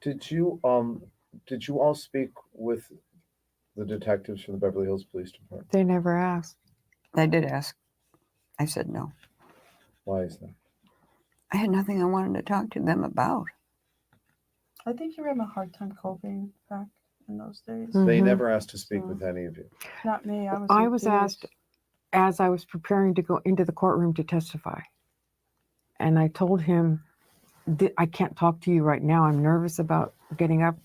Did you all speak with the detectives from the Beverly Hills Police Department? They never asked. They did ask. I said no. Why is that? I had nothing I wanted to talk to them about. I think you were having a hard time coping back in those days. They Mhm. never asked to speak So- with any of you. Not me. I was asked as I was preparing to go into the courtroom to testify. And I told him, I can't talk to you right now. I'm nervous about getting up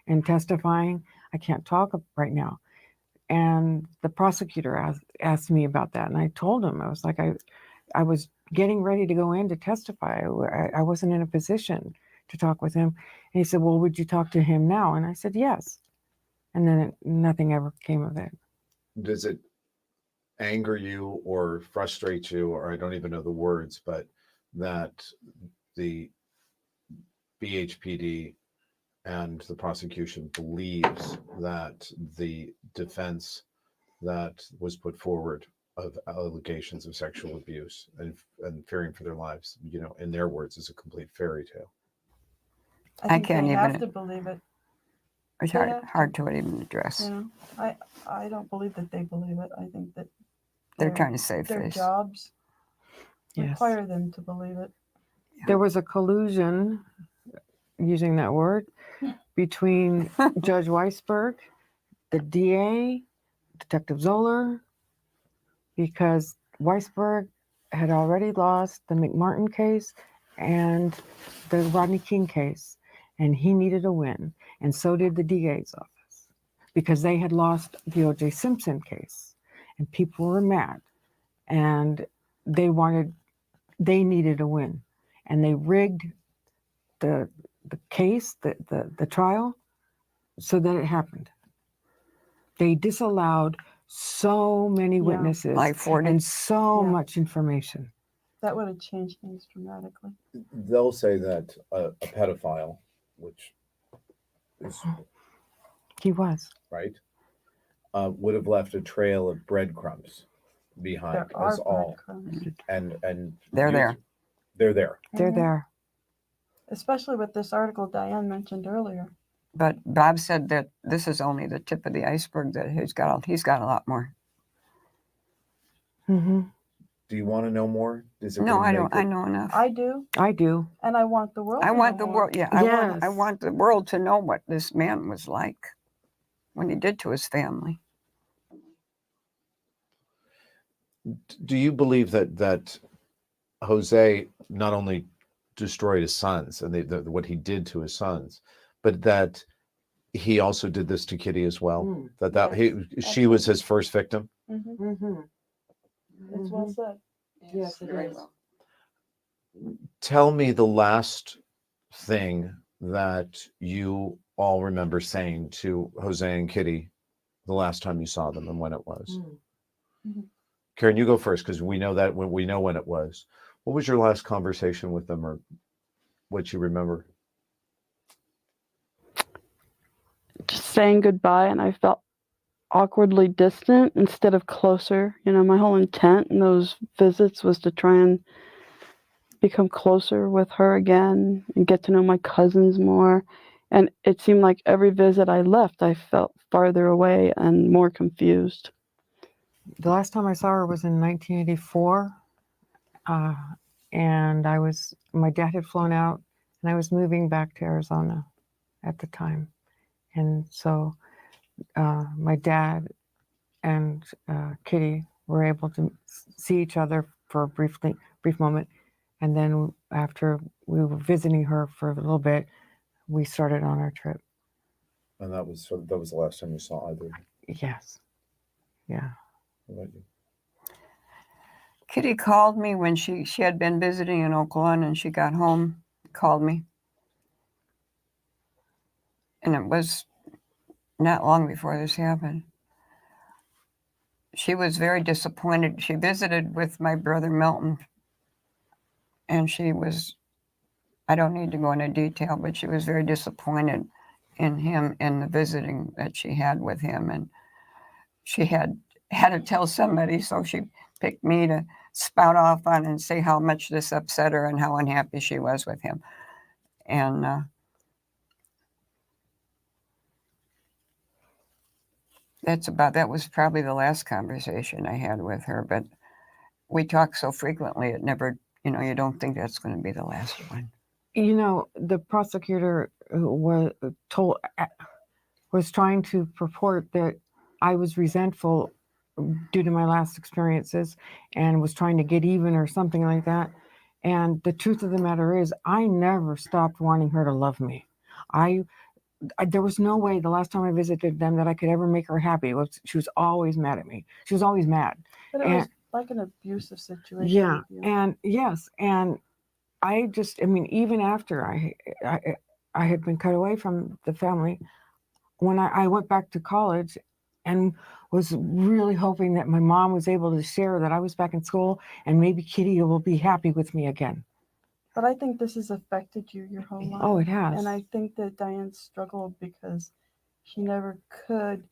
and testifying. I can't talk right now. And the prosecutor asked me about that. And I told him, I was like, I was getting ready to go in to testify. I wasn't in a position to talk with him. And he said, well, would you talk to him now? And I said, yes. And then nothing ever came of it. Does it anger you or frustrate you, or I don't even know the words, but that the BHPD and the prosecution believes that the defense that was put forward of allegations of sexual abuse and fearing for their lives, in their words, is a complete fairy tale? I think can't they even- have to believe it. It's They hard, have to. hard to even address. You know, I don't believe that they believe it. I think that They're trying to save their face. jobs Yes. require them to believe it. There was a collusion, using that word, between Judge Weisberg, the DA, Detective Zoller, because Weisberg had already lost the McMartin case and the Rodney King case, and he needed a win, and so did the DA's office, because they had lost the O.J. Simpson case, and people were mad, and they needed a win, and they rigged the case, the trial, so that it happened. They disallowed so many Yeah. witnesses Like 40. and so Yeah. much information. That would have changed things dramatically. They'll say that a pedophile, which is He was. right, would have left a trail of breadcrumbs behind There are us all, breadcrumbs. and They're you- there. They're there. They're Mhm. there. Especially with this article Diane mentioned earlier. But Bob said that this is only the tip of the iceberg, that he's got a lot more. Hmm. Do you want to know more? Is it No, gonna I make don't. I know enough. I do, I do. and I want the world I to want know the more. world. Yeah, I Yes. want the world to know what this man was like, when he did to his family. Do you believe that Jose not only destroyed his sons and what he did to his sons, but that he also did this to Kitty as well? She was his first victim. Mhm. Mm-hmm. It's well said. Yes, it very is. well. Tell me the last thing that you all remember saying to Jose and Kitty the last time you saw them and when it was. Mhm. Karen, you go first, because we know when it was. What was your last conversation with them, or what you remember? Just saying goodbye, and I felt awkwardly distant instead of closer. You know, my whole intent in those visits was to try and become closer with her again and get to know my cousins more. And it seemed like every visit I left, I felt farther away and more confused. The last time I saw her was in 1984. And my dad had flown out, and I was moving back to Arizona at the time. And so my dad and Kitty were able to see each other for a brief moment. And then after we were visiting her for a little bit, we started on our trip. And that was the last time you saw either. Yes. Yeah. What about you? Kitty called me when she had been visiting in Oakland, and she got home, called me. And it was not long before this happened. She was very disappointed. She visited with my brother Milton, and she was, I don't need to go into detail, but she was very disappointed in him and the visiting that she had with him. And she had to tell somebody, so she picked me to spout off on and say how much this upset her and how unhappy she was with him. And That was probably the last conversation I had with her, but we talk so frequently, it never, you don't think that's going to be the last one. You know, the prosecutor was trying to purport that I was resentful due to my last experiences and was trying to get even or something like that. And the truth of the matter is, I never stopped wanting her to love me. There was no way the last time I visited them that I could ever make her happy. She was always mad at me. She was always mad. But it was like an abusive situation. Yeah, with you. and yes, and I mean, even after I had been cut away from the family, when I went back to college and was really hoping that my mom was able to share that I was back in school and maybe Kitty will be happy with me again. But I think this has affected you your whole life. Oh, it has. And I think that Diane struggled because she never could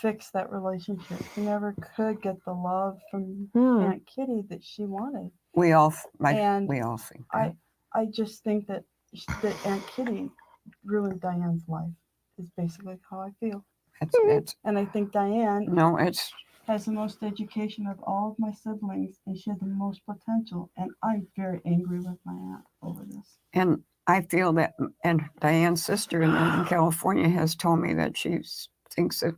fix that relationship. She never could get the love from Aunt Kitty that she wanted. We all think that. I just think that Aunt Kitty ruined Diane's life. Is basically how I feel. And I think Diane has the most education of all of my siblings, and she had the most potential. And I'm very angry with my aunt over this. And I feel that, and Diane's sister in California has told me that she thinks that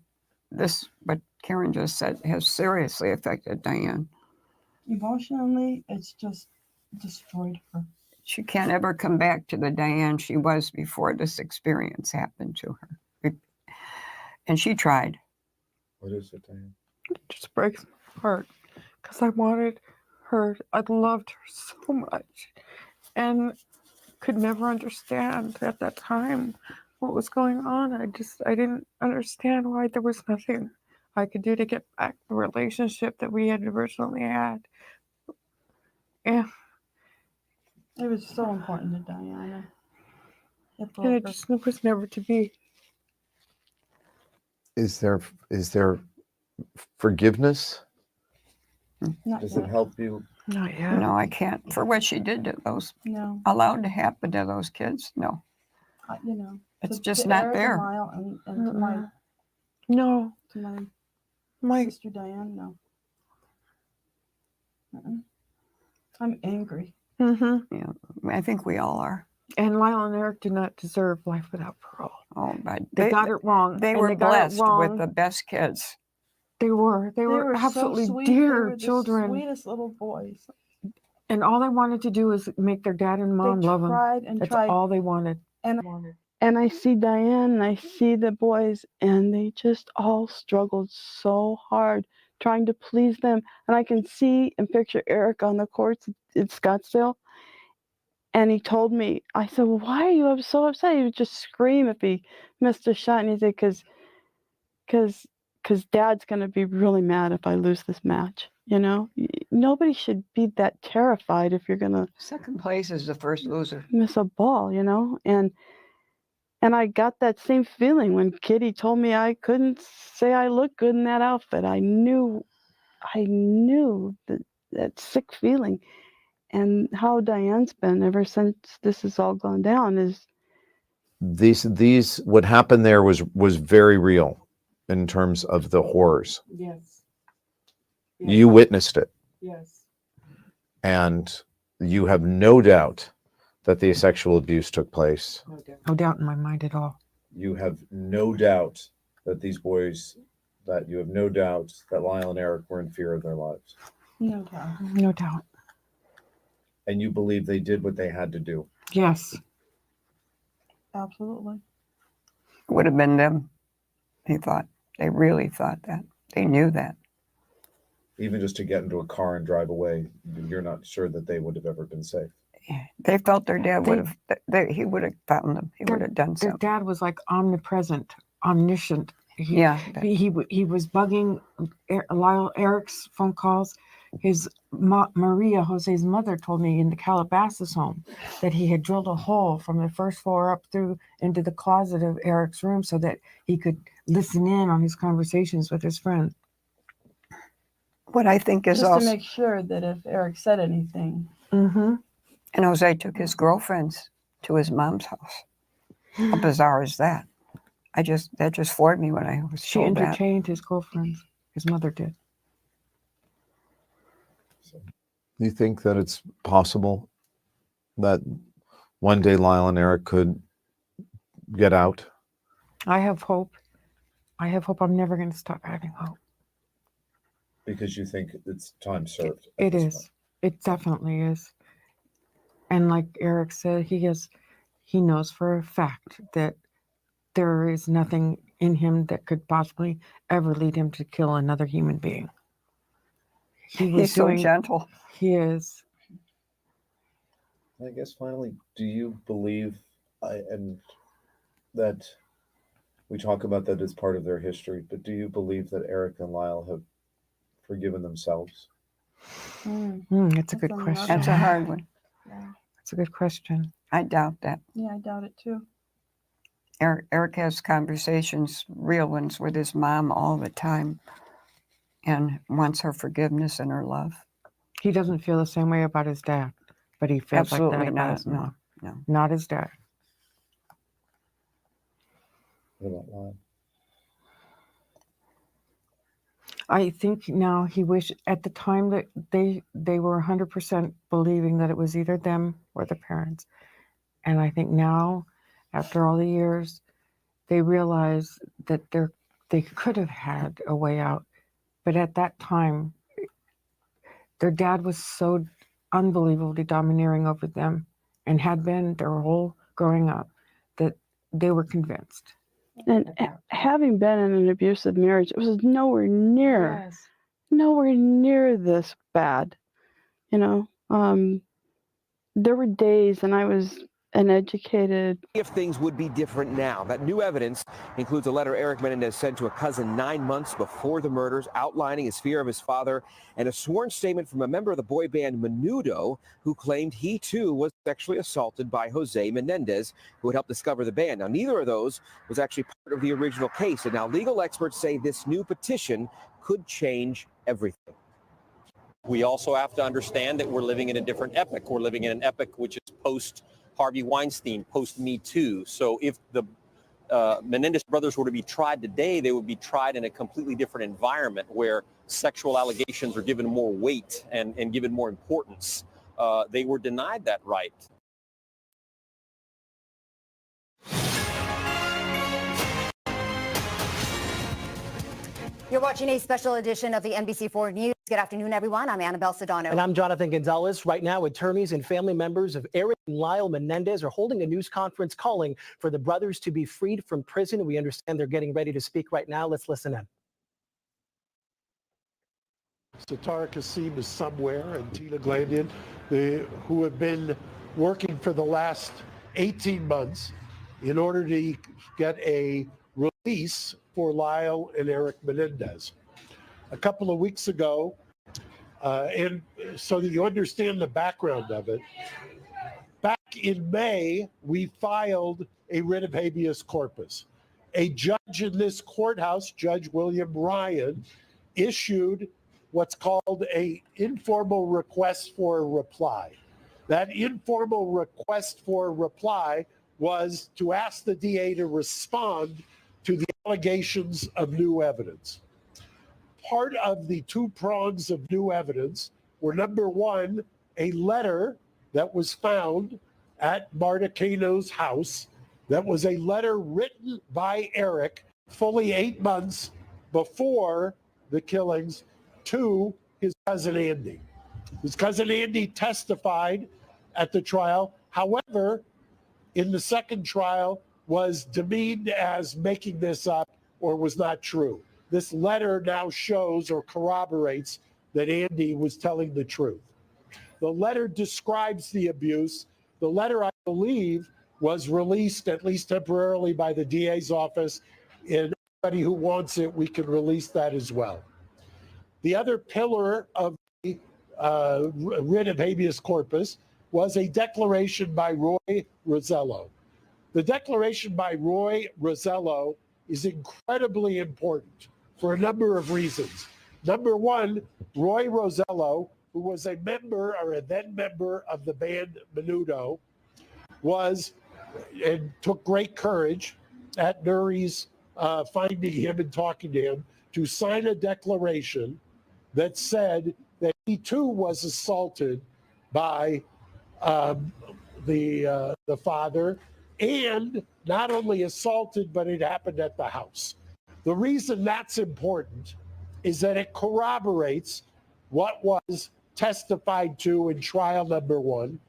this, what Karen just said, has seriously affected Diane. Emotionally, it's just destroyed her. She can't ever come back to the Diane she was before this experience happened to her. And she tried. What is it, Diane? It just breaks my heart because I wanted her. I loved her so much and could never understand at that time what was going on. I didn't understand why there was nothing I could do to get back the relationship that we had originally had. Yeah. It was so important to Diana. And it just was never to be. Is there forgiveness? Not Does yet. it help you? Not yet. No, I can't. For what she did to those, No. allowed to happen to those kids, no. It's just to not Erik there. And Lyle and to No. my sister Diane, no. I'm angry. Mm-hmm. Yeah, I think we all are. And Lyle and Erik do not deserve life without parole. Oh, but They got it wrong. They and were they got blessed it wrong. with the best kids. They were absolutely so sweet. dear They were children. the sweetest little boys. And all they wanted to do was make their dad and mom love them. That's all they wanted. And I see Diane and I see the boys, and they just all struggled so hard trying to please them. And I can see and picture Erik on the courts in Scottsdale. And he told me, I said, well, why are you so upset? He would just scream if he missed a shot. And he said, because Dad's going to be really mad if I lose this match. Nobody should be that terrified if you're going to. Second place is the first loser. Miss a ball, And I got that same feeling when Kitty told me I couldn't say I looked good in that outfit. I knew that sick feeling. And how Diane's been ever since this has all gone down is these what happened there was very real in terms of the horrors. Yes. You witnessed it. Yes. And you have no doubt that the sexual abuse took place. No doubt in my mind at all. You have no doubt that you have no doubt that Lyle and Erik were in fear of their lives. No doubt. No doubt. And you believe they did what they had to do. Yes. Absolutely. It would have been them, they thought. They really thought that. They knew that. Even just to get into a car and drive away, you're not sure that they would have ever been safe. They felt their dad would have, he would have found them. He would have done Their something. dad was like omnipresent, omniscient. He was bugging Lyle, Erik's phone calls. His Maria, Jose's mother, told me in the Calabasas home that he had drilled a hole from the first floor up through into the closet of Erik's room so that he could listen in on his conversations with his friend. What I think is just also to make sure that if Erik said anything. Mm-hmm. And Jose took his girlfriends to his mom's house. How bizarre is that? that just floored me when I was She told that. entertained his girlfriends. His mother did. Do you think that it's possible that one day Lyle and Erik could get out? I have hope. I have hope. I'm never going to stop having hope. Because you think it's time served. It is. It definitely is. And like Erik said, he knows for a fact that there is nothing in him that could possibly ever lead him to kill another human being. He's so gentle. He is. I guess finally, do you believe, and that we talk about that as part of their history, but do you believe that Erik and Lyle have forgiven themselves? That's a good question. That's a hard one. Yeah. That's a good question. I doubt that. Yeah, I doubt it too. Erik has conversations, real ones, with his mom all the time and wants her forgiveness and her love. He doesn't feel the same way about his dad, but he feels Absolutely like that about not. his mom. No. Not his dad. What about Lyle? I think now he wish at the time that they were 100% believing that it was either them or the parents. And I think now, after all the years, they realize that they could have had a way out. But at that time, their dad was so unbelievably domineering over them and had been their whole growing up that they were convinced. And having been in an abusive marriage, it was nowhere near this bad. You know, there were days, and I was an educated. If things would be different now. That new evidence includes a letter Erik Menendez sent to a cousin 9 months before the murders, outlining his fear of his father, and a sworn statement from a member of the boy band Menudo, who claimed he too was sexually assaulted by Jose Menendez, who had helped discover the band. Now, neither of those was actually part of the original case, and now legal experts say this new petition could change everything. We also have to understand that we're living in a different epoch. We're living in an epoch which is post Harvey Weinstein, post Me Too. So if the Menendez brothers were to be tried today, they would be tried in a completely different environment where sexual allegations are given more weight and given more importance. They were denied that right. You're watching a special edition of the NBC4 News. Good afternoon, everyone. I'm Annabelle Sedano. And I'm Jonathan Gonzalez. Right now, attorneys and family members of Erik and Lyle Menendez are holding a news conference calling for the brothers to be freed from prison. We understand they're getting ready to speak right now. Let's listen in. Satara Kasim is somewhere, and Tina Glandian, who have been working for the last 18 months in order to get a release for Lyle and Erik Menendez. A couple of weeks ago, and so that you understand the background of it, back in May, we filed a writ of habeas corpus. A judge in this courthouse, Judge William Ryan, issued what's called an informal request for a reply. That informal request for a reply was to ask the DA to respond to the allegations of new evidence. Part of the two prongs of new evidence were, number one, a letter that was found at Marta Cano's house. That was a letter written by Erik fully 8 months before the killings to his cousin Andy. His cousin Andy testified at the trial. However, in the second trial, was demeaned as making this up or was not true. This letter now shows or corroborates that Andy was telling the truth. The letter describes the abuse. The letter, I believe, was released at least temporarily by the DA's office. And anybody who wants it, we can release that as well. The other pillar of the writ of habeas corpus was a declaration by Roy Rosello. The declaration by Roy Rosello is incredibly important for a number of reasons. Number one, Roy Rosello, who was a member or a then member of the band Menudo, was and took great courage at Nuri's finding him and talking to him to sign a declaration that said that he too was assaulted by the father, and not only assaulted, but it happened at the house. The reason that's important is that it corroborates what was testified to in trial number 1,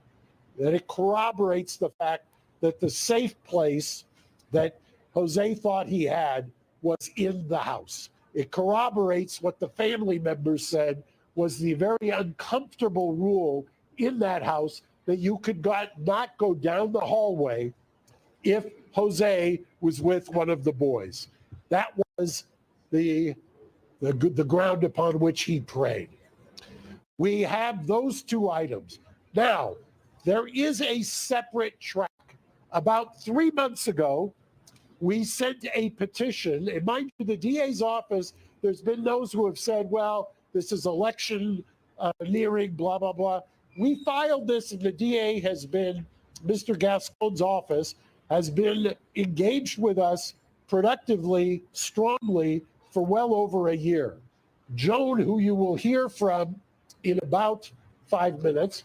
that it corroborates the fact that the safe place that Jose thought he had was in the house. It corroborates what the family members said was the very uncomfortable rule in that house, that you could not go down the hallway if Jose was with one of the boys. That was the ground upon which he prayed. We have those 2 items. Now, there is a separate track. About 3 months ago, we sent a petition, and mind you, the DA's office, there's been those who have said, well, this is election nearing, blah, blah, blah. We filed this, and the DA has been, Mr. Gascon's office, has been engaged with us productively, strongly, for well over a year. Joan, who you will hear from in about 5 minutes,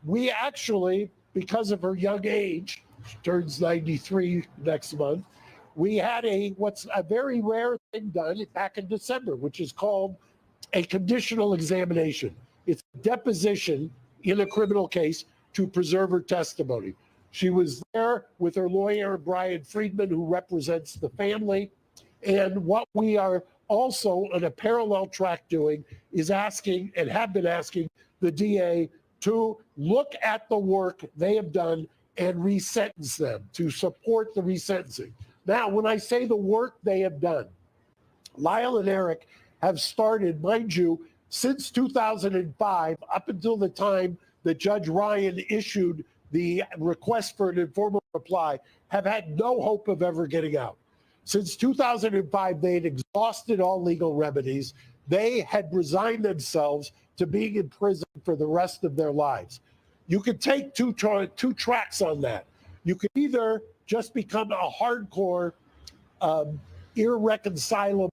we actually, because of her young age, she turns 93 next month, we had what's a very rare thing done back in December, which is called a conditional examination. It's a deposition in a criminal case to preserve her testimony. She was there with her lawyer, Brian Friedman, who represents the family. And what we are also on a parallel track doing is asking, and have been asking, the DA to look at the work they have done and resentence them, to support the resentencing. Now, when I say the work they have done, Lyle and Erik have started, mind you, since 2005, up until the time that Judge Ryan issued the request for an informal reply, have had no hope of ever getting out. Since 2005, they had exhausted all legal remedies. They had resigned themselves to being in prison for the rest of their lives. You could take two tracks on that. You could either just become a hardcore, irreconcilable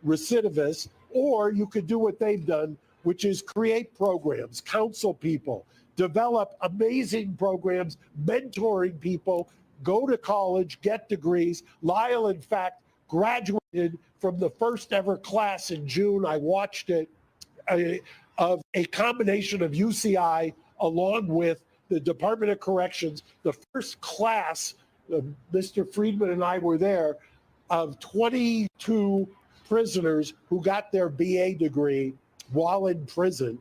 recidivist, or you could do what they've done, which is create programs, counsel people, develop amazing programs, mentoring people, go to college, get degrees. Lyle, in fact, graduated from the first ever class in June. I watched it, of a combination of UCI along with the Department of Corrections. The first class, Mr. Friedman and I were there, of 22 prisoners who got their BA degree while in prison.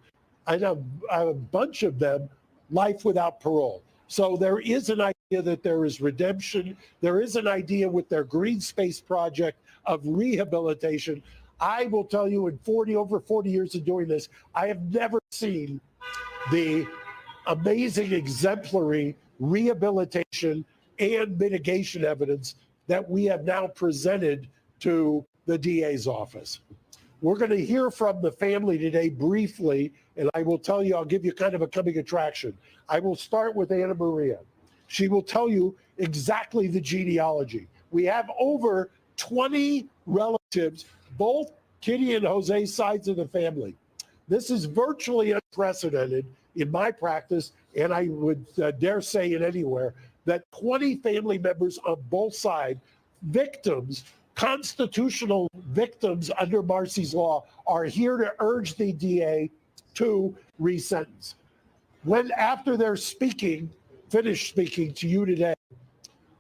I know a bunch of them life without parole. So there is an idea that there is redemption. There is an idea with their green space project of rehabilitation. I will tell you, in over 40 years of doing this, I have never seen the amazing exemplary rehabilitation and mitigation evidence that we have now presented to the DA's office. We're going to hear from the family today briefly, and I will tell you, I'll give you kind of a coming attraction. I will start with Anna Maria. She will tell you exactly the genealogy. We have over 20 relatives, both Kitty and Jose's sides of the family. This is virtually unprecedented in my practice, and I would dare say in anywhere, that 20 family members on both sides, victims, constitutional victims under Marsy's law, are here to urge the DA to resentence. When, after they're finished speaking to you today,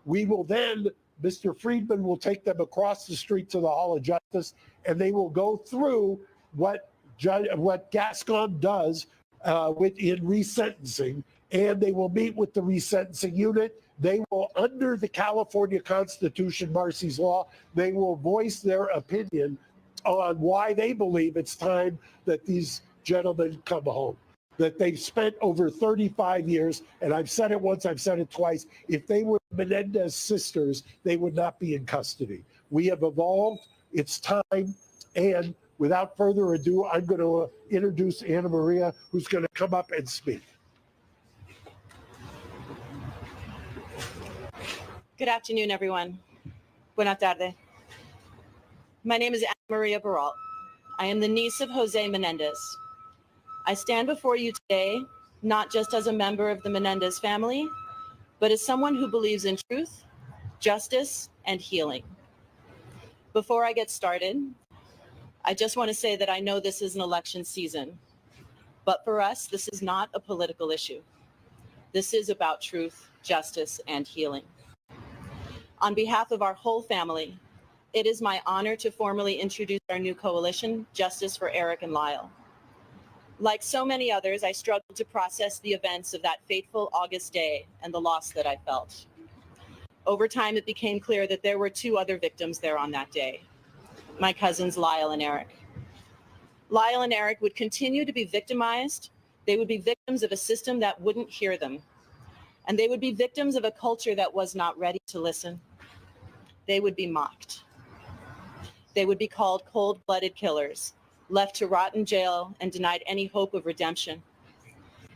we will then, Mr. Friedman will take them across the street to the Hall of Justice, and they will go through what Gascon does in resentencing, and they will meet with the resentencing unit. They will, under the California Constitution, Marsy's law, they will voice their opinion on why they believe it's time that these gentlemen come home. That they've spent over 35 years, and I've said it once, I've said it twice, if they were Menendez sisters, they would not be in custody. We have evolved, it's time, and without further ado, I'm going to introduce Anna Maria, who's going to come up and speak. Good afternoon, everyone. Buenas tardes. My name is Ana Maria Baralt. I am the niece of Jose Menendez. I stand before you today not just as a member of the Menendez family, but as someone who believes in truth, justice, and healing. Before I get started, I just want to say that I know this is an election season, but for us, this is not a political issue. This is about truth, justice, and healing. On behalf of our whole family, it is my honor to formally introduce our new coalition, Justice for Erik and Lyle. Like so many others, I struggled to process the events of that fateful August day and the loss that I felt. Over time, it became clear that there were two other victims there on that day, my cousins Lyle and Erik. Lyle and Erik would continue to be victimized. They would be victims of a system that wouldn't hear them. And they would be victims of a culture that was not ready to listen. They would be mocked. They would be called cold-blooded killers, left to rot in jail and denied any hope of redemption.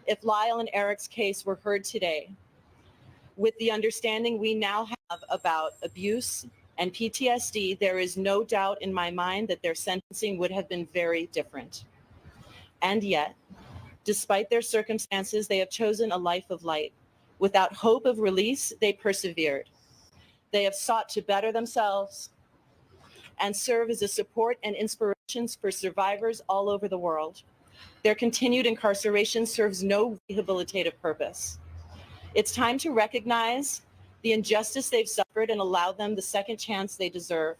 If Lyle and Erik's case were heard today, with the understanding we now have about abuse and PTSD, there is no doubt in my mind that their sentencing would have been very different. And yet, despite their circumstances, they have chosen a life of light. Without hope of release, they persevered. They have sought to better themselves and serve as a support and inspiration for survivors all over the world. Their continued incarceration serves no rehabilitative purpose. It's time to recognize the injustice they've suffered and allow them the second chance they deserve.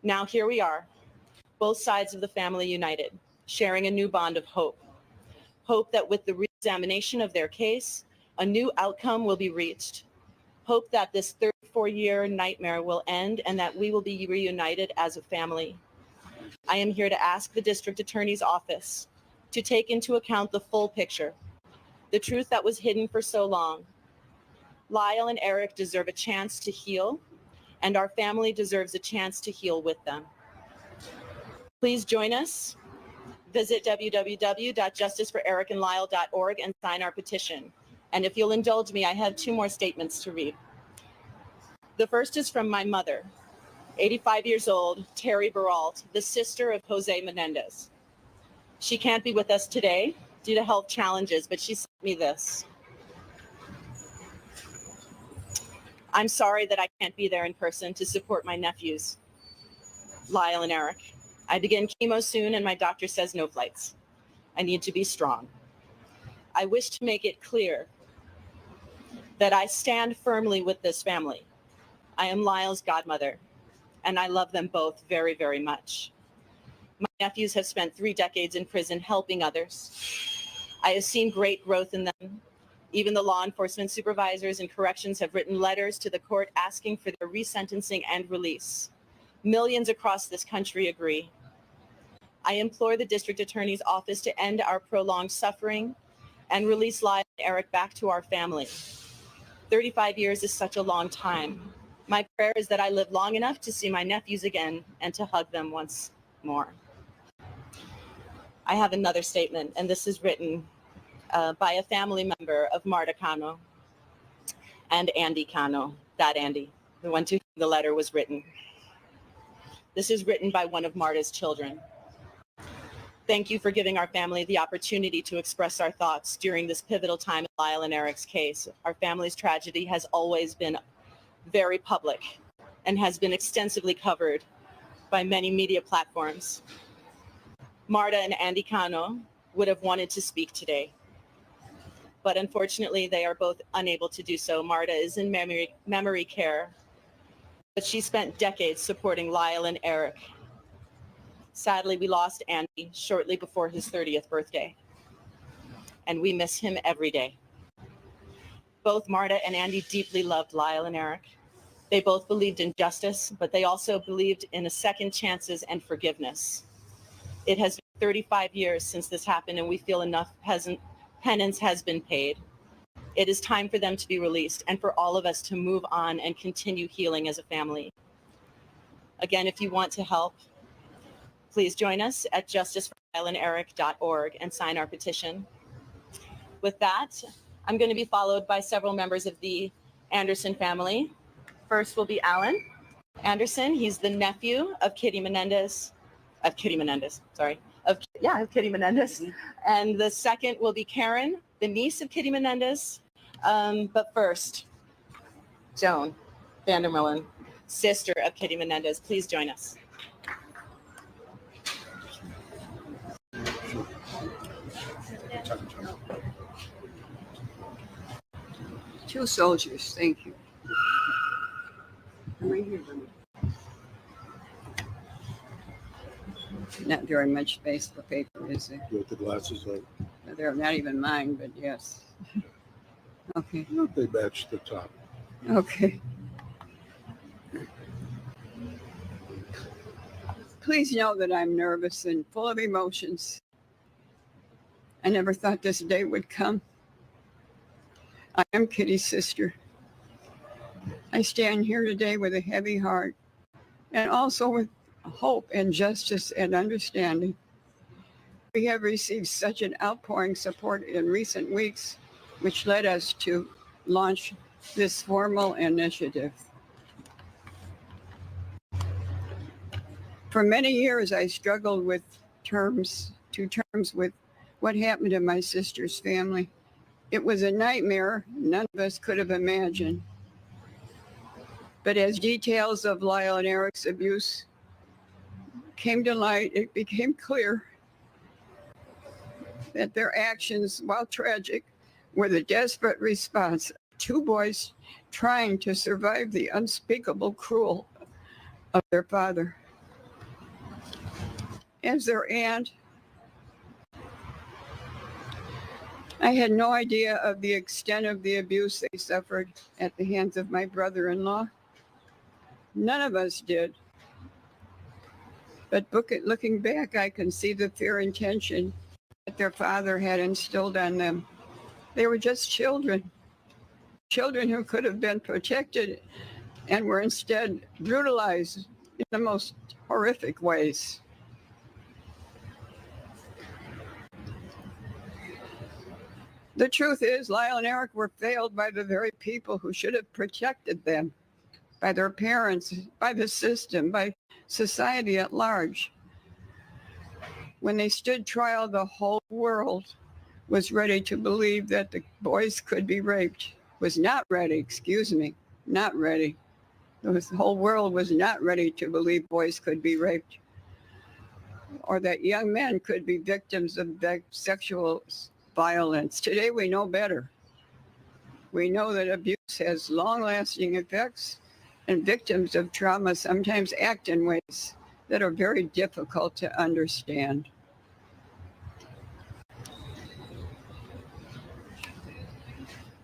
Now here we are, both sides of the family united, sharing a new bond of hope. Hope that with the re-examination of their case, a new outcome will be reached. Hope that this 34-year nightmare will end and that we will be reunited as a family. I am here to ask the District Attorney's Office to take into account the full picture, the truth that was hidden for so long. Lyle and Erik deserve a chance to heal, and our family deserves a chance to heal with them. Please join us. Visit www.justiceforerikandlyle.org and sign our petition. And if you'll indulge me, I have two more statements to read. The first is from my mother, 85 years old, Terry Baralt, the sister of Jose Menendez. She can't be with us today due to health challenges, but she sent me this. I'm sorry that I can't be there in person to support my nephews, Lyle and Erik. I begin chemo soon and my doctor says no flights. I need to be strong. I wish to make it clear that I stand firmly with this family. I am Lyle's godmother, and I love them both very, very much. My nephews have spent 3 decades in prison helping others. I have seen great growth in them. Even the law enforcement supervisors and corrections have written letters to the court asking for their resentencing and release. Millions across this country agree. I implore the District Attorney's Office to end our prolonged suffering and release Lyle and Erik back to our family. 35 years is such a long time. My prayer is that I live long enough to see my nephews again and to hug them once more. I have another statement, and this is written by a family member of Marta Cano and Andy Cano, that Andy, the one to whom the letter was written. This is written by one of Marta's children. Thank you for giving our family the opportunity to express our thoughts during this pivotal time in Lyle and Erik's case. Our family's tragedy has always been very public and has been extensively covered by many media platforms. Marta and Andy Cano would have wanted to speak today, but unfortunately they are both unable to do so. Marta is in memory care, but she spent decades supporting Lyle and Erik. Sadly, we lost Andy shortly before his 30th birthday, and we miss him every day. Both Marta and Andy deeply loved Lyle and Erik. They both believed in justice, but they also believed in a second chances and forgiveness. It has been 35 years since this happened, and we feel enough penance has been paid. It is time for them to be released and for all of us to move on and continue healing as a family. Again, if you want to help, please join us at justiceforlyleanderik.org and sign our petition. With that, I'm going to be followed by several members of the Anderson family. First will be Alan Anderson. He's the nephew of Kitty Menendez. Of Kitty Menendez. And the second will be Karen, the niece of Kitty Menendez. But first, Joan Vandermillen, sister of Kitty Menendez. Please join us. Two soldiers, thank you. Right here, not very much space for paper, is there? With the glasses on. They're not even mine, but yes. Okay. They match the top. Okay. Please know that I'm nervous and full of emotions. I never thought this day would come. I am Kitty's sister. I stand here today with a heavy heart and also with hope and justice and understanding. We have received such an outpouring support in recent weeks, which led us to launch this formal initiative. For many years, I struggled with terms with what happened to my sister's family. It was a nightmare none of us could have imagined. But as details of Lyle and Erik's abuse came to light, it became clear that their actions, while tragic, were the desperate response of two boys trying to survive the unspeakable cruelty of their father. As their aunt, I had no idea of the extent of the abuse they suffered at the hands of my brother-in-law. None of us did. But looking back, I can see the fear and tension that their father had instilled on them. They were just children who could have been protected and were instead brutalized in the most horrific ways. The truth is, Lyle and Erik were failed by the very people who should have protected them, by their parents, by the system, by society at large. When they stood trial, the whole world was ready to believe that the boys could be raped. Was not ready, not ready. The whole world was not ready to believe boys could be raped, or that young men could be victims of sexual violence. Today we know better. We know that abuse has long-lasting effects, and victims of trauma sometimes act in ways that are very difficult to understand.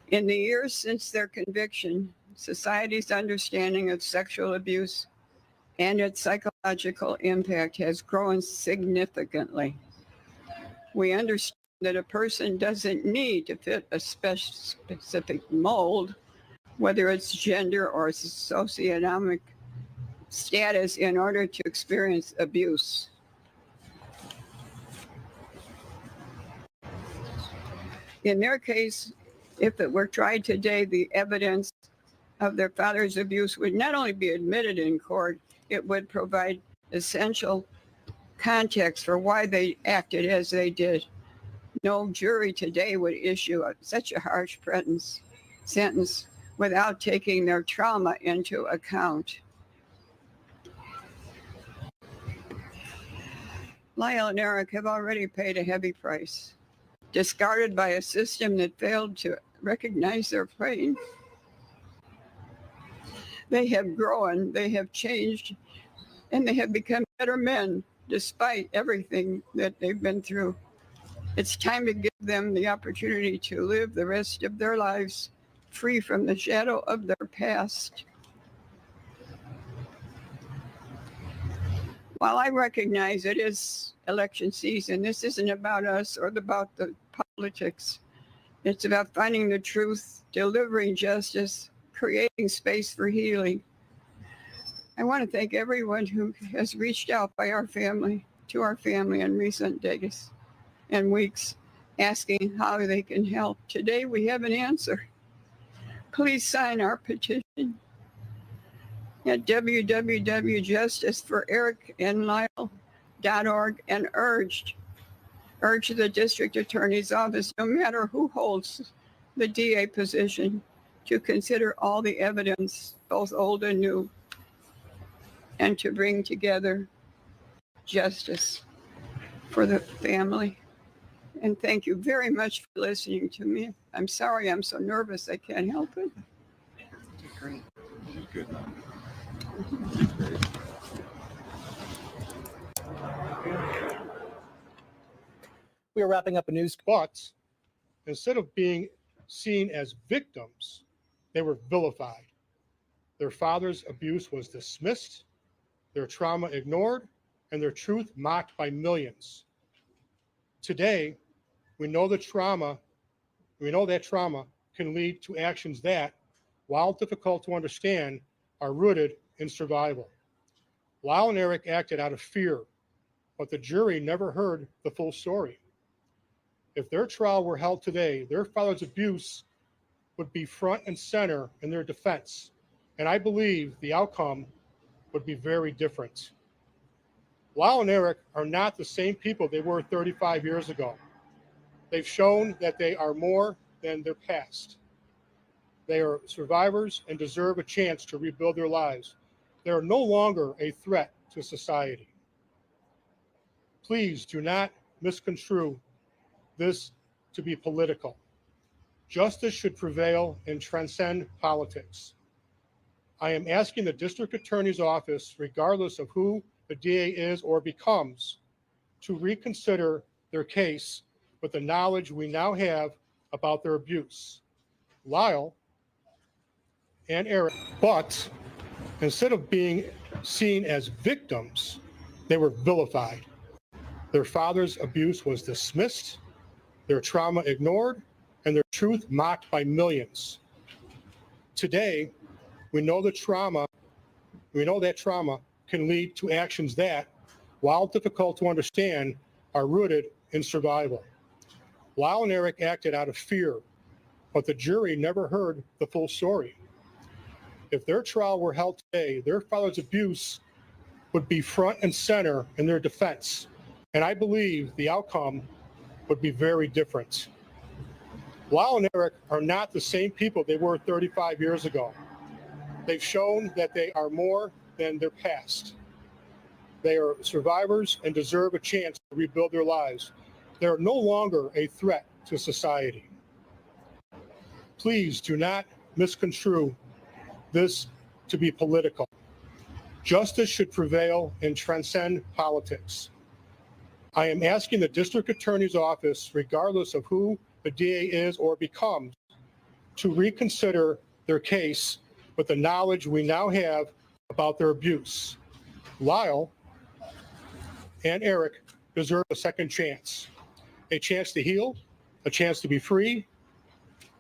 In the years since their conviction, society's understanding of sexual abuse and its psychological impact has grown significantly. We understand that a person doesn't need to fit a specific mold, whether it's gender or socioeconomic status, in order to experience abuse. In their case, if it were tried today, the evidence of their father's abuse would not only be admitted in court, it would provide essential context for why they acted as they did. No jury today would issue such a harsh sentence without taking their trauma into account. Lyle and Erik have already paid a heavy price, discarded by a system that failed to recognize their pain. They have grown, they have changed, and they have become better men despite everything that they've been through. It's time to give them the opportunity to live the rest of their lives free from the shadow of their past. While I recognize it is election season, this isn't about us or about the politics. It's about finding the truth, delivering justice, creating space for healing. I want to thank everyone who has reached out to our family in recent days and weeks, asking how they can help. Today we have an answer. Please sign our petition at www.justiceforerik.org and urge the district attorney's office, no matter who holds the DA position, to consider all the evidence, both old and new, and to bring together justice for the family. And thank you very much for listening to me. I'm sorry I'm so nervous. I can't help it. Great. Good. We are wrapping up a news. But instead of being seen as victims, they were vilified. Their father's abuse was dismissed, their trauma ignored, and their truth mocked by millions. Today, we know that trauma can lead to actions that, while difficult to understand, are rooted in survival. Lyle and Erik acted out of fear, but the jury never heard the full story. If their trial were held today, their father's abuse would be front and center in their defense, and I believe the outcome would be very different. Lyle and Erik are not the same people they were 35 years ago. They've shown that they are more than their past. They are survivors and deserve a chance to rebuild their lives. They are no longer a threat to society. Please do not misconstrue this to be political. Justice should prevail and transcend politics. I am asking the district attorney's office, regardless of who the DA is or becomes, to reconsider their case with the knowledge we now have about their abuse. Lyle and Erik, but instead of being seen as victims, they were vilified. Their father's abuse was dismissed, their trauma ignored, and their truth mocked by millions. Today, we know that trauma can lead to actions that, while difficult to understand, are rooted in survival. Lyle and Erik acted out of fear, but the jury never heard the full story. If their trial were held today, their father's abuse would be front and center in their defense, and I believe the outcome would be very different. Lyle and Erik are not the same people they were 35 years ago. They've shown that they are more than their past. They are survivors and deserve a chance to rebuild their lives. They are no longer a threat to society. Please do not misconstrue this to be political. Justice should prevail and transcend politics. I am asking the district attorney's office, regardless of who the DA is or becomes, to reconsider their case with the knowledge we now have about their abuse. Lyle and Erik deserve a second chance, a chance to heal, a chance to be free,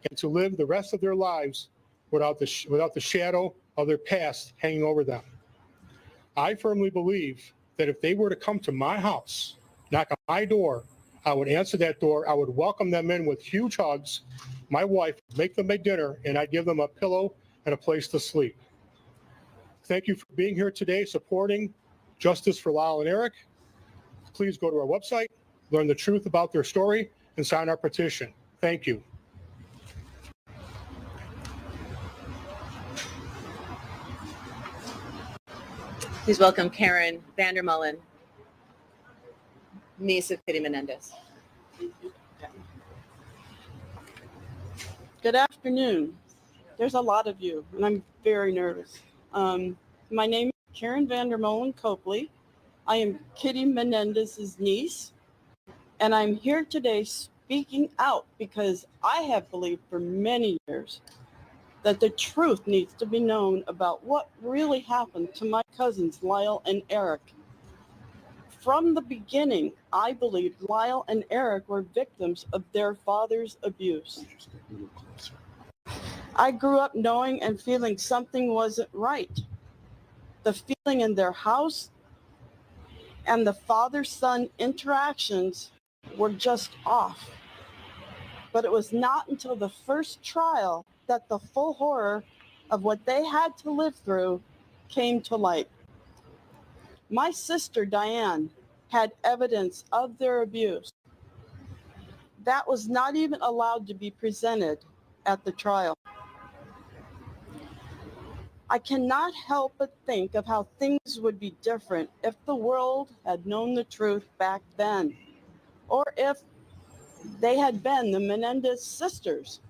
and to live the rest of their lives without the shadow of their past hanging over them. I firmly believe that if they were to come to my house, knock on my door, I would answer that door. I would welcome them in with huge hugs. My wife would make them a dinner, and I'd give them a pillow and a place to sleep. Thank you for being here today, supporting Justice for Lyle and Erik. Please go to our website, learn the truth about their story, and sign our petition. Thank you. Please welcome Karen Vandermullen, niece of Kitty Menendez. Good afternoon. There's a lot of you, and I'm very nervous. My name is Karen Vandermullen Copley. I am Kitty Menendez's niece, and I'm here today speaking out because I have believed for many years that the truth needs to be known about what really happened to my cousins, Lyle and Erik. From the beginning, I believed Lyle and Erik were victims of their father's abuse. I grew up knowing and feeling something wasn't right. The feeling in their house and the father-son interactions were just off. But it was not until the first trial that the full horror of what they had to live through came to light. My sister, Diane, had evidence of their abuse. That was not even allowed to be presented at the trial. I cannot help but think of how things would be different if the world had known the truth back then, or if they had been the Menendez sisters.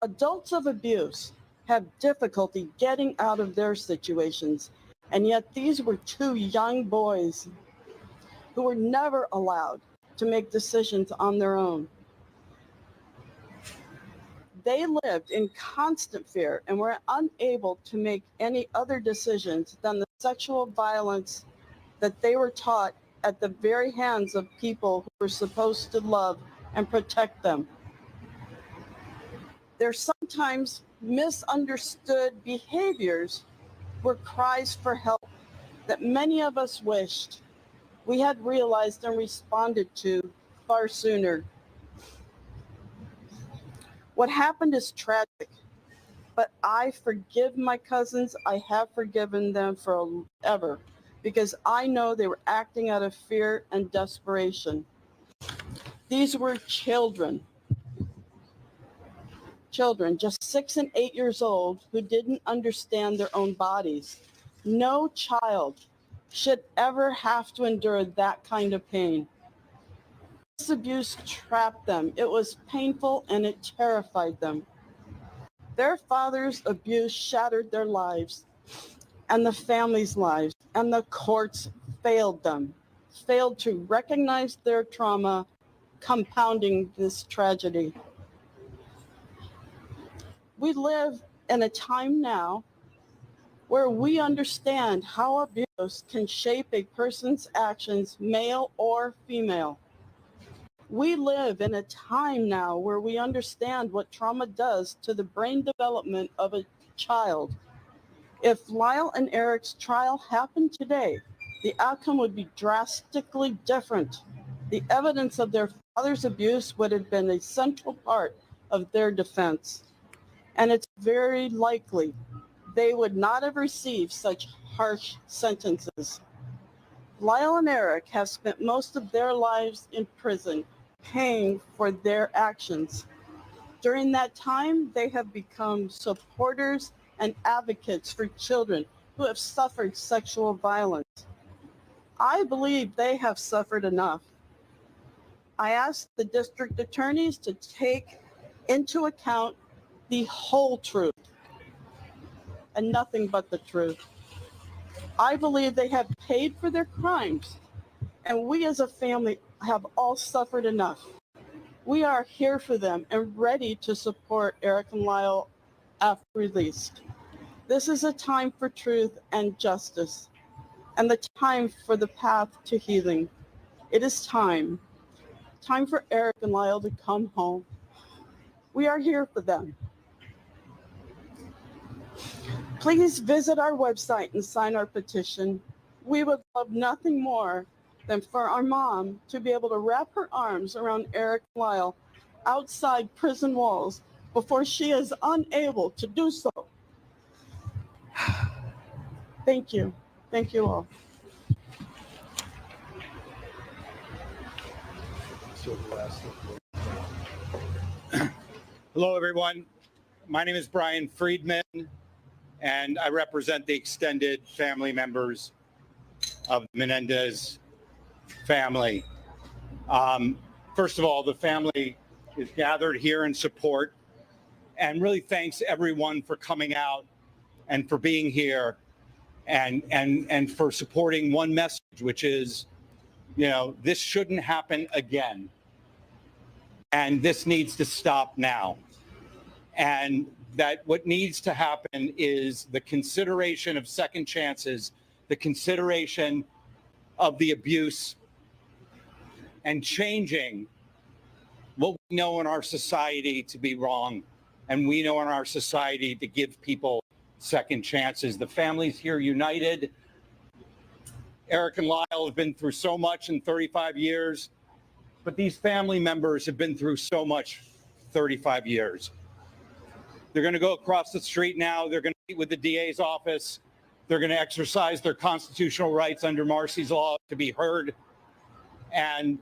Adults of abuse have difficulty getting out of their situations, and yet these were two young boys who were never allowed to make decisions on their own. They lived in constant fear and were unable to make any other decisions than the sexual violence that they were taught at the very hands of people who were supposed to love and protect them. Their sometimes misunderstood behaviors were cries for help that many of us wished we had realized and responded to far sooner. What happened is tragic, but I forgive my cousins. I have forgiven them forever because I know they were acting out of fear and desperation. These were children, just 6 and 8 years old, who didn't understand their own bodies. No child should ever have to endure that kind of pain. This abuse trapped them. It was painful and it terrified them. Their father's abuse shattered their lives and the family's lives, and the courts failed them, failed to recognize their trauma, compounding this tragedy. We live in a time now where we understand how abuse can shape a person's actions, male or female. We live in a time now where we understand what trauma does to the brain development of a child. If Lyle and Erik's trial happened today, the outcome would be drastically different. The evidence of their father's abuse would have been a central part of their defense. And it's very likely they would not have received such harsh sentences. Lyle and Erik have spent most of their lives in prison, paying for their actions. During that time, they have become supporters and advocates for children who have suffered sexual violence. I believe they have suffered enough. I ask the district attorneys to take into account the whole truth and nothing but the truth. I believe they have paid for their crimes, and we as a family have all suffered enough. We are here for them and ready to support Erik and Lyle after released. This is a time for truth and justice, and the time for the path to healing. It is time for Erik and Lyle to come home. We are here for them. Please visit our website and sign our petition. We would love nothing more than for our mom to be able to wrap her arms around Erik and Lyle outside prison walls before she is unable to do so. Thank you. Thank you all. Hello, everyone. My name is Brian Friedman, and I represent the extended family members of the Menendez family. First of all, the family is gathered here in support and really thanks everyone for coming out and for being here and for supporting one message, which is, this shouldn't happen again. And this needs to stop now. And that what needs to happen is the consideration of second chances, the consideration of the abuse, and changing what we know in our society to be wrong, and we know in our society to give people second chances. The families here united. Erik and Lyle have been through so much in 35 years, but these family members have been through so much 35 years. They're going to go across the street now. They're going to meet with the DA's office. They're going to exercise their constitutional rights under Marcy's law to be heard. And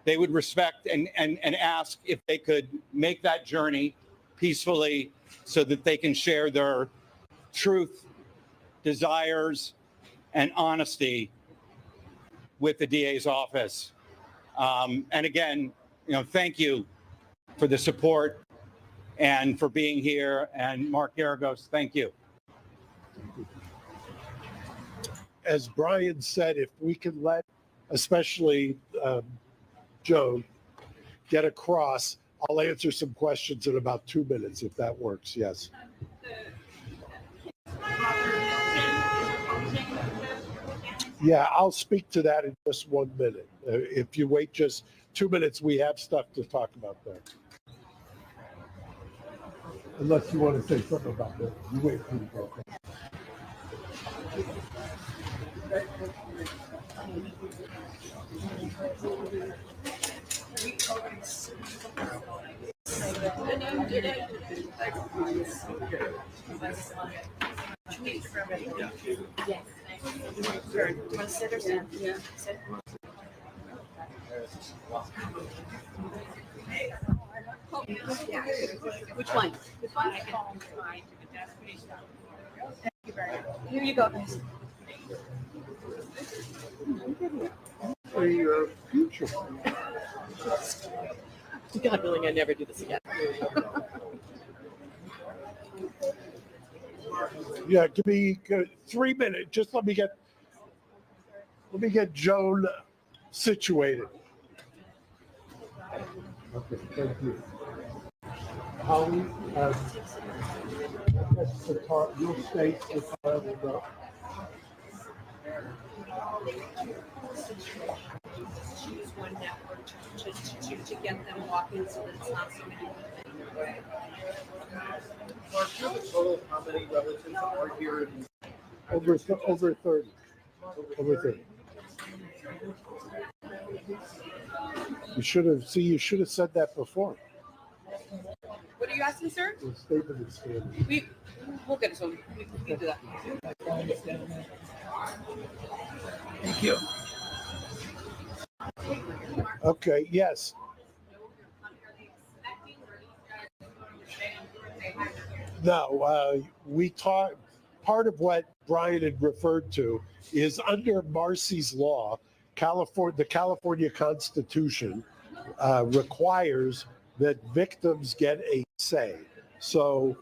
they would respect and ask if they could make that journey peacefully so that they can share their truth, desires, and honesty with the DA's office. And again, thank you for the support and for being here. And Mark Garagos, thank you. As Brian said, if we can let, especially Joan, get across, I'll answer some questions in about 2 minutes, if that works. Yes. Yeah, I'll speak to that in just 1 minute. If you wait just 2 minutes, we have stuff to talk about there. Unless you want to say something about that. You wait for the go. Which one? Here you go, guys. For your future. God willing, I never do this again. Yeah, give me 3 minutes. Just let me get Joan situated. Okay, thank you. Holly, you'll stay with Choose one network to get them walking so that it's not so many. Mark, do you have a total of how many relatives are here? over 30. Over 30. You should have said that before. What are you asking, sir? The statement is standard. We'll get it, so we can do that. Thank you. Okay, yes. No, we talked, part of what Brian had referred to is under Marcy's law, the California Constitution requires that victims get a say. So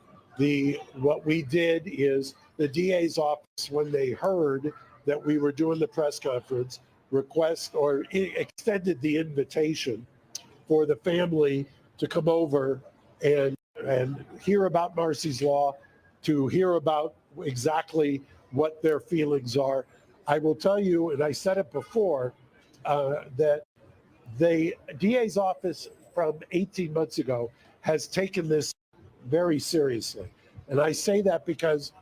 what we did is the DA's office, when they heard that we were doing the press conference, extended the invitation for the family to come over and hear about Marcy's law, to hear about exactly what their feelings are. I will tell you, and I said it before, that the DA's office from 18 months ago has taken this very seriously. And I say that because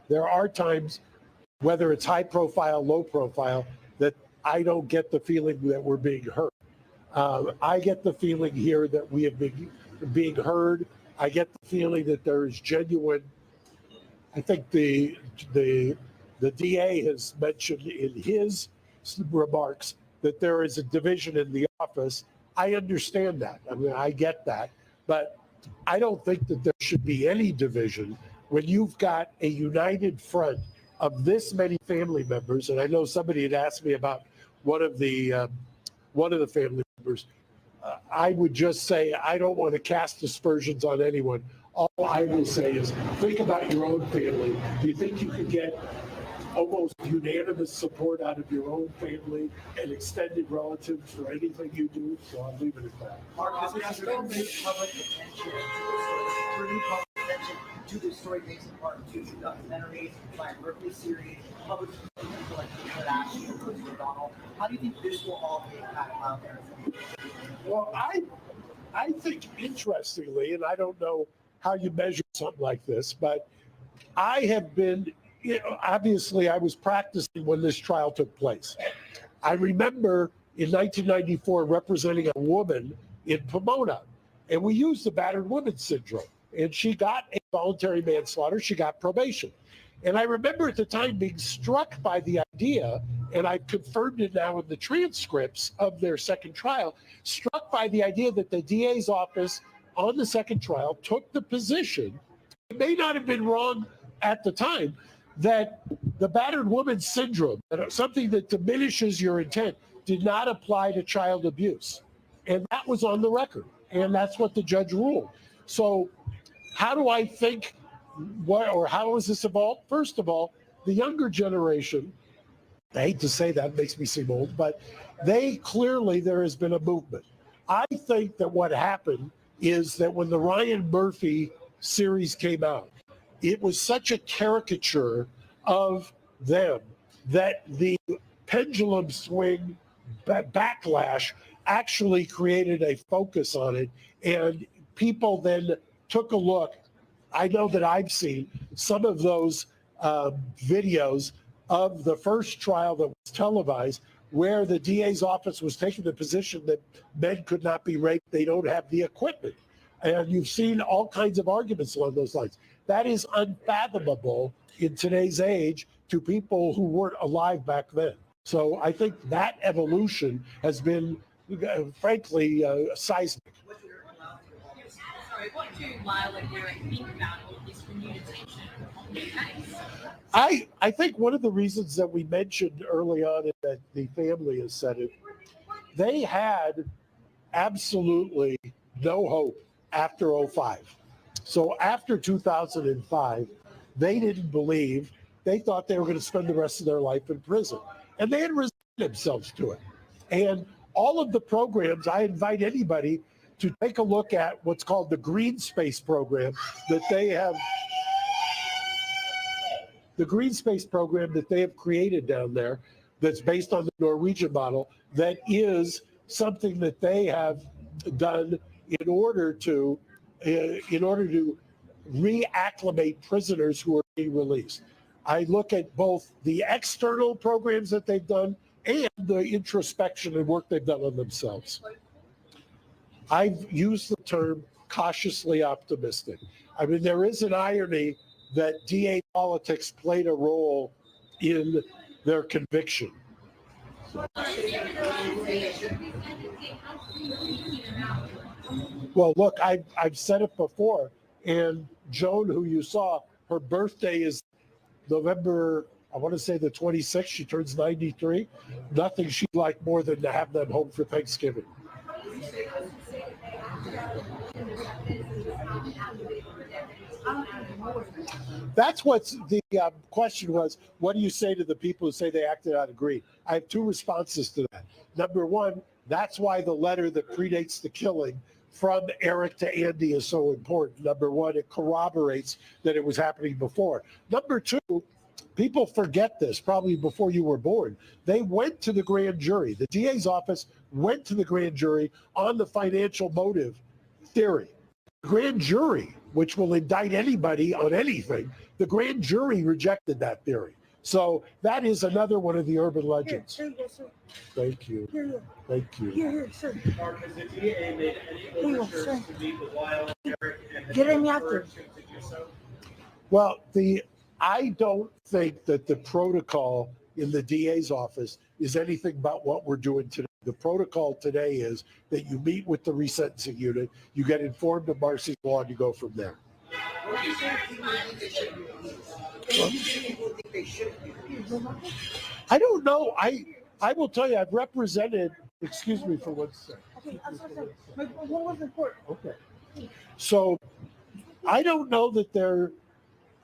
there are times, whether it's high profile, low profile, that I don't get the feeling that we're being heard. I get the feeling here that we have been being heard. I get the feeling that there is genuine. I think the DA has mentioned in his remarks that there is a division in the office. I understand that. I mean, I get that. But I don't think that there should be any division when you've got a united front of this many family members. And I know somebody had asked me about one of the family members. I would just say I don't want to cast aspersions on anyone. All I will say is think about your own family. Do you think you could get almost unanimous support out of your own family and extended relatives for anything you do? So I'll leave it at that. Mark, this is still bring public attention to the story based in part two documentaries, biography series, public people like Kardashian and Rosie O'Donnell. How do you think this will all impact Lyle Eric? Well, I think interestingly, and I don't know how you measure something like this, but I have been, obviously I was practicing when this trial took place. I remember in 1994 representing a woman in Pomona, and we used the battered woman syndrome. and she got a voluntary manslaughter. She got probation. And I remember at the time being struck by the idea, and I've confirmed it now in the transcripts of their second trial, struck by the idea that the DA's office on the second trial took the position, it may not have been wrong at the time, that the battered woman syndrome, something that diminishes your intent, did not apply to child abuse. And that was on the record. And that's what the judge ruled. So how do I think, how has this evolved? First of all, the younger generation, I hate to say that, makes me seem old, but there has been a movement. I think that what happened is that when the Ryan Murphy series came out, it was such a caricature of them that the pendulum swing backlash actually created a focus on it, and people then took a look. I know that I've seen some of those videos of the first trial that was televised, where the DA's office was taking the position that men could not be raped, they don't have the equipment. And you've seen all kinds of arguments along those lines. That is unfathomable in today's age to people who weren't alive back then. So I think that evolution has been, frankly, seismic. Sorry, what do Lyle and Erik think about all this renewed attention on their case? I think one of the reasons that we mentioned early on is that the family has said it, they had absolutely no hope after 2005. So after 2005, they didn't believe, they thought they were going to spend the rest of their life in prison. And they had resigned themselves to it. And all of the programs, I invite anybody to take a look at what's called the Green Space program that they have. The Green Space program that they have created down there, that's based on the Norwegian model, that is something that they have done in order to reacclimate prisoners who are being released. I look at both the external programs that they've done and the introspection and work they've done on themselves. I've used the term cautiously optimistic. I mean, there is an irony that DA politics played a role in their conviction. Well, look, I've said it before, and Joan, who you saw, her birthday is November, I want to say the 26th. She turns 93. Nothing she'd like more than to have them home for Thanksgiving. That's what's the question was, what do you say to the people who say they acted out of greed? I have two responses to that. Number one, that's why the letter that predates the killing from Erik to Andy is so important. Number one, it corroborates that it was happening before. Number two, people forget this, probably before you were born. They went to the grand jury. The DA's office went to the grand jury on the financial motive theory. The grand jury, which will indict anybody on anything, the grand jury rejected that theory. So that is another one of the urban legends. Here you go, sir. Thank you. Here. Thank you. Here, sir. Mark, has the DA made any overtures to meet with Lyle and Erik and Get him after. to do so? Well, I don't think that the protocol in the DA's office is anything but what we're doing today. The protocol today is that you meet with the resentencing unit, you get informed of Marcy's law, and you go from there. I don't know. I will tell you, I've represented, excuse me for 1 second. Okay, I'm sorry. What was the court? Okay. So I don't know that they're,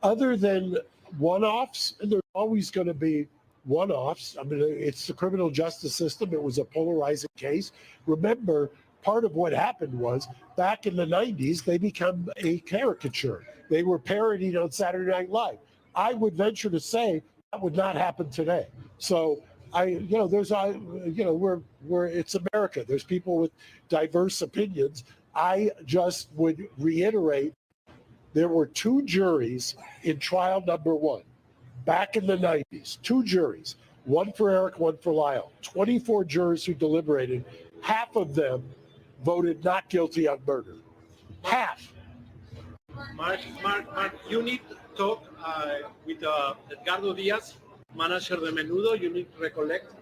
other than one-offs, and there's always going to be one-offs. I mean, it's the criminal justice system. It was a polarizing case. Remember, part of what happened was back in the 90s, they become a caricature. They were parodied on Saturday Night Live. I would venture to say that would not happen today. So it's America. There's people with diverse opinions. I just would reiterate, there were two juries in trial number one. Back in the 90s, two juries, one for Erik, one for Lyle, 24 jurors who deliberated, half of them voted not guilty on murder. Half. Mark, you need to talk with Edgardo Diaz, manager de Menudo. You need to recollect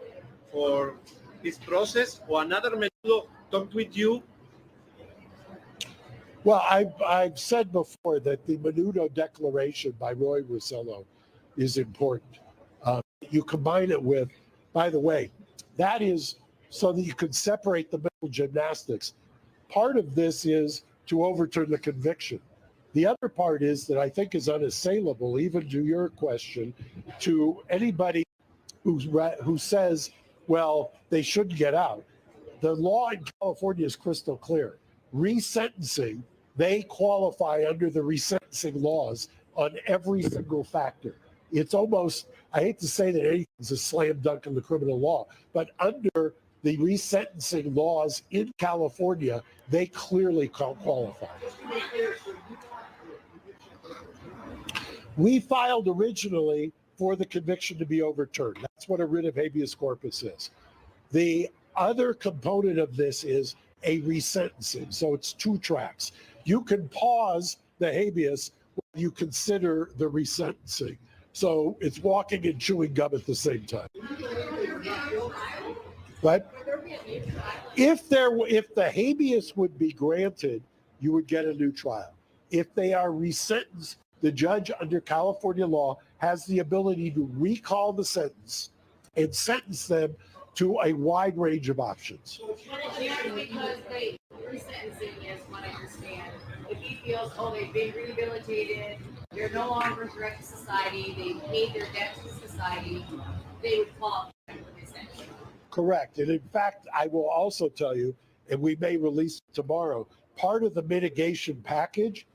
for this process, or another Menudo talk with you. Well, I've said before that the Menudo Declaration by Roy Rosello is important. You combine it with, by the way, that is so that you can separate the mental gymnastics. Part of this is to overturn the conviction. The other part is that I think is unassailable, even to your question, to anybody who says, well, they shouldn't get out. The law in California is crystal clear. Resentencing, they qualify under the resentencing laws on every single factor. It's almost, I hate to say that anything's a slam dunk in the criminal law, but under the resentencing laws in California, they clearly qualify. We filed originally for the conviction to be overturned. That's what a writ of habeas corpus is. The other component of this is a resentencing. So it's two tracks. You can pause the habeas when you consider the resentencing. So it's walking and chewing gum at the same time. But if the habeas would be granted, you would get a new trial. If they are resentenced, the judge under California law has the ability to recall the sentence and sentence them to a wide range of options. Because resentencing is what I understand. If he feels, they've been rehabilitated, they're no longer a threat to society, they paid their debt to society, they would qualify for resentencing. Correct. And in fact, I will also tell you, and we may release it tomorrow, part of the mitigation package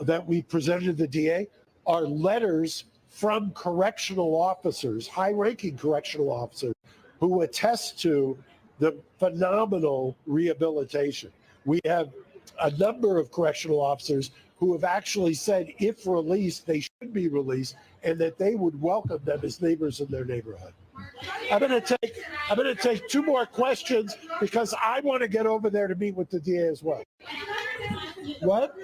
that we presented to the DA are letters from correctional officers, high-ranking correctional officers, who attest to the phenomenal rehabilitation. We have a number of correctional officers who have actually said if released, they should be released, and that they would welcome them as neighbors in their neighborhood. I'm going to take two more questions because I want to get over there to meet with the DA as well. What?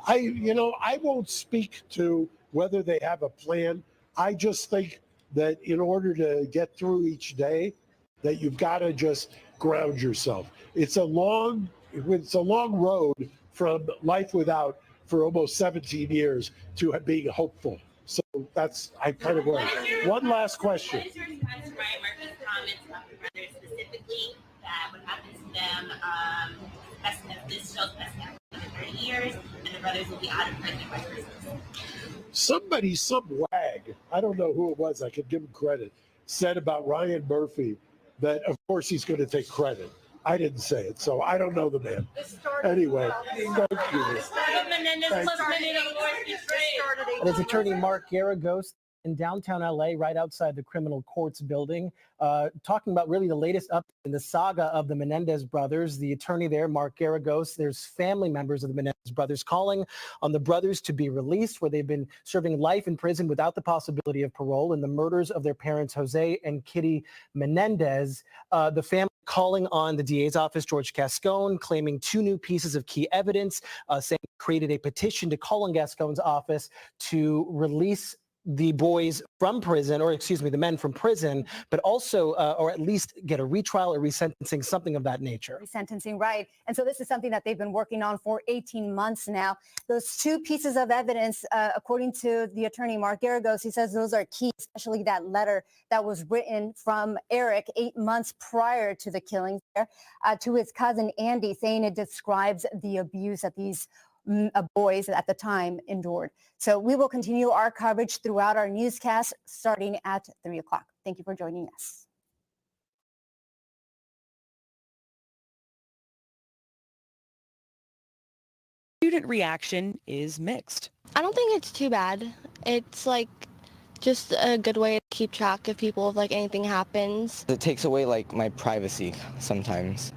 I won't speak to whether they have a plan. I just think that in order to get through each day, that you've got to just ground yourself. It's a long road from life without for almost 17 years to being hopeful. So that's, I kind of worry. One last question. What is your response to Ryan Murphy's comments about the brothers specifically, that what happens to them, this show's precedent for another 30 years, and the brothers will be out of prison by Christmas? Somebody, some wag, I don't know who it was, I could give him credit, said about Ryan Murphy that of course he's going to take credit. I didn't say it, so I don't know the man. Anyway, thank you. And his attorney, Mark Garagos, in downtown LA, right outside the criminal courts building, talking about really the latest update in the saga of the Menendez brothers. The attorney there, Mark Garagos, there's family members of the Menendez brothers calling on the brothers to be released, where they've been serving life in prison without the possibility of parole in the murders of their parents, Jose and Kitty Menendez. The family calling on the DA's office, George Gascon, claiming two new pieces of key evidence, saying created a petition to call on Gascon's office to release the boys from prison, or excuse me, the men from prison, but also, or at least get a retrial or resentencing, something of that nature. Resentencing, right. And so this is something that they've been working on for 18 months now. Those two pieces of evidence, according to the attorney, Mark Garagos, he says those are key, especially that letter that was written from Erik 8 months prior to the killings there, to his cousin Andy, saying it describes the abuse that these boys at the time endured. So we will continue our coverage throughout our newscast starting at 3 o'clock. Thank you for joining us. Student reaction is mixed. I don't think it's too bad. It's like just a good way to keep track of people if like anything happens. It takes away like my privacy sometimes.